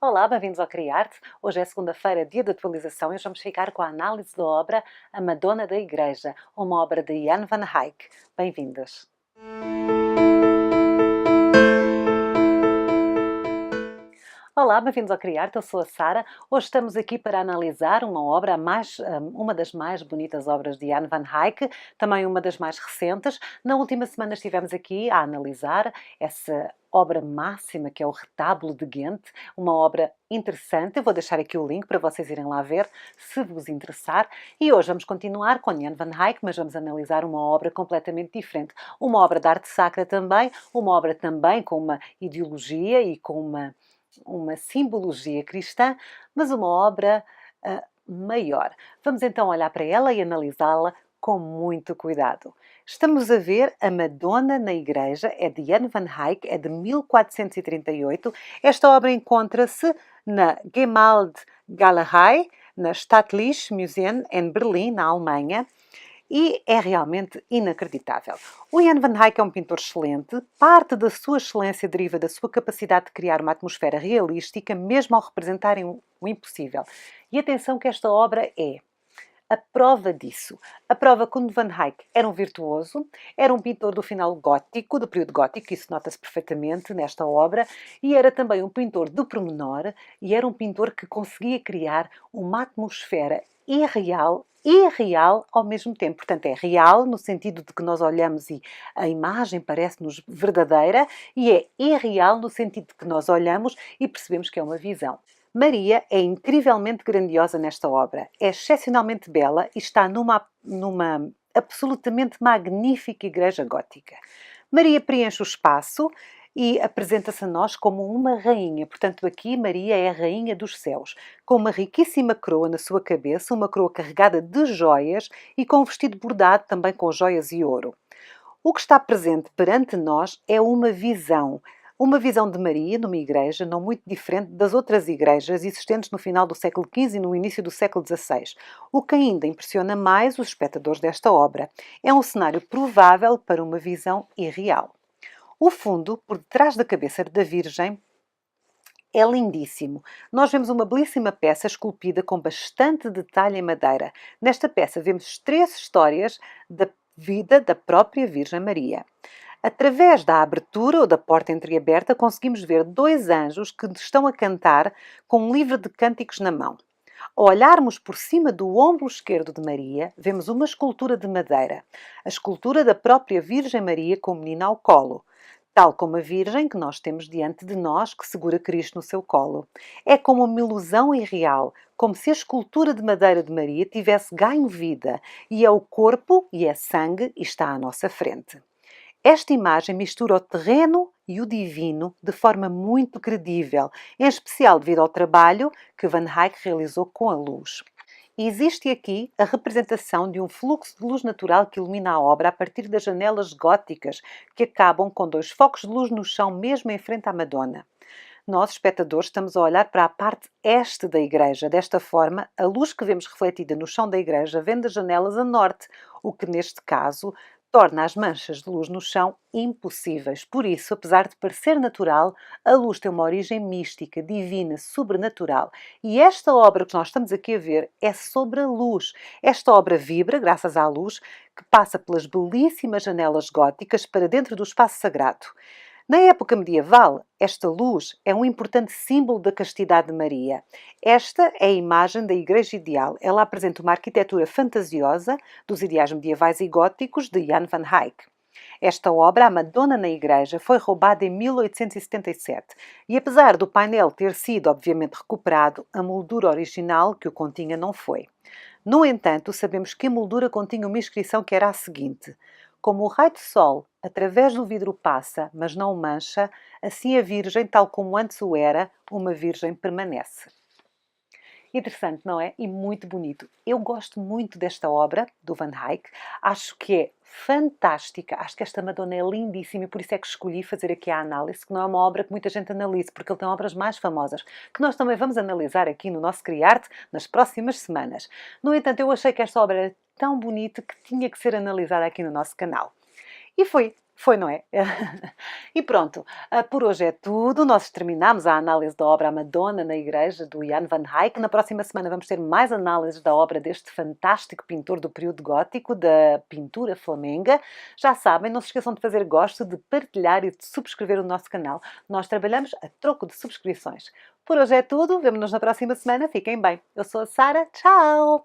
Olá, bem-vindos ao Criarte. Hoje é segunda-feira, dia de atualização, e hoje vamos ficar com a análise da obra A Madonna da Igreja, uma obra de Jan van Eyck. Bem-vindas. Olá, bem-vindos ao Criarte, eu sou a Sara. Hoje estamos aqui para analisar uma obra, uma das mais bonitas obras de Jan van Eyck, também uma das mais recentes. Na última semana estivemos aqui a analisar essa obra máxima que é o Retábulo de Ghent, uma obra interessante. Eu vou deixar aqui o link para vocês irem lá ver, se vos interessar. E hoje vamos continuar com Jan van Eyck, mas vamos analisar uma obra completamente diferente. Uma obra de arte sacra também, uma obra também com uma ideologia e com uma simbologia cristã, mas uma obra maior. Vamos então olhar para ela e analisá-la com muito cuidado. Estamos a ver A Madonna na Igreja, é de Jan van Eyck, é de 1438. Esta obra encontra-se na Gemäldegalerie, na Staatliche Museum, em Berlim, na Alemanha. E é realmente inacreditável. O Jan van Eyck é um pintor excelente. Parte da sua excelência deriva da sua capacidade de criar uma atmosfera realística, mesmo ao representarem o impossível. E atenção que esta obra é a prova disso. A prova que o Van Eyck era um virtuoso, era um pintor do final gótico, do período gótico, isso nota-se perfeitamente nesta obra, e era também um pintor do pormenor, e era um pintor que conseguia criar uma atmosfera irreal e real ao mesmo tempo. Portanto, é real no sentido de que nós olhamos e a imagem parece-nos verdadeira, e é irreal no sentido de que nós olhamos e percebemos que é uma visão. Maria é incrivelmente grandiosa nesta obra, é excepcionalmente bela e está numa absolutamente magnífica igreja gótica. Maria preenche o espaço e apresenta-se a nós como uma rainha. Portanto, aqui Maria é a rainha dos céus, com uma riquíssima coroa na sua cabeça, uma coroa carregada de joias e com um vestido bordado também com joias e ouro. O que está presente perante nós é uma visão de Maria numa igreja não muito diferente das outras igrejas existentes no final do século XV e no início do século XVI, o que ainda impressiona mais os espectadores desta obra. É um cenário provável para uma visão irreal. O fundo, por detrás da cabeça da Virgem, é lindíssimo. Nós vemos uma belíssima peça esculpida com bastante detalhe em madeira. Nesta peça vemos 3 histórias da vida da própria Virgem Maria. Através da abertura ou da porta entreaberta, conseguimos ver 2 anjos que estão a cantar com um livro de cânticos na mão. Ao olharmos por cima do ombro esquerdo de Maria, vemos uma escultura de madeira, a escultura da própria Virgem Maria com o menino ao colo, tal como a Virgem que nós temos diante de nós, que segura Cristo no seu colo. É como uma ilusão irreal, como se a escultura de madeira de Maria tivesse ganho vida, e é o corpo e é sangue e está à nossa frente. Esta imagem mistura o terreno e o divino de forma muito credível, em especial devido ao trabalho que Van Eyck realizou com a luz. E existe aqui a representação de um fluxo de luz natural que ilumina a obra a partir das janelas góticas, que acabam com 2 focos de luz no chão mesmo em frente à Madonna. Nós, espectadores, estamos a olhar para a parte este da igreja. Desta forma, a luz que vemos refletida no chão da igreja vem das janelas a norte, o que neste caso torna as manchas de luz no chão impossíveis. Por isso, apesar de parecer natural, a luz tem uma origem mística, divina, sobrenatural. E esta obra que nós estamos aqui a ver é sobre a luz. Esta obra vibra, graças à luz, que passa pelas belíssimas janelas góticas para dentro do espaço sagrado. Na época medieval, esta luz é um importante símbolo da castidade de Maria. Esta é a imagem da Igreja Ideal. Ela apresenta uma arquitetura fantasiosa dos ideais medievais e góticos de Jan van Eyck. Esta obra, A Madonna na Igreja, foi roubada em 1877 e, apesar do painel ter sido obviamente recuperado, a moldura original que o continha não foi. No entanto, sabemos que a moldura continha uma inscrição que era a seguinte: como o raio de sol através do vidro passa, mas não o mancha, assim a Virgem, tal como antes o era, uma Virgem permanece. Interessante, não é? E muito bonito. Eu gosto muito desta obra do Van Eyck. Acho que é fantástica. Acho que esta Madonna é lindíssima e por isso é que escolhi fazer aqui a análise, que não é uma obra que muita gente analise, porque ele tem obras mais famosas, que nós também vamos analisar aqui no nosso Criarte nas próximas semanas. No entanto, eu achei que esta obra era tão bonita que tinha que ser analisada aqui no nosso canal. E foi Foi, não é? E pronto, por hoje é tudo. Nós terminamos a análise da obra A Madonna na Igreja, do Jan van Eyck. Na próxima semana vamos ter mais análises da obra deste fantástico pintor do período gótico, da pintura flamenga. Já sabem, não se esqueçam de fazer gosto, de partilhar e de subscrever o nosso canal. Nós trabalhamos a troco de subscrições. Por hoje é tudo. Vemo-nos na próxima semana. Fiquem bem. Eu sou a Sara. Tchau!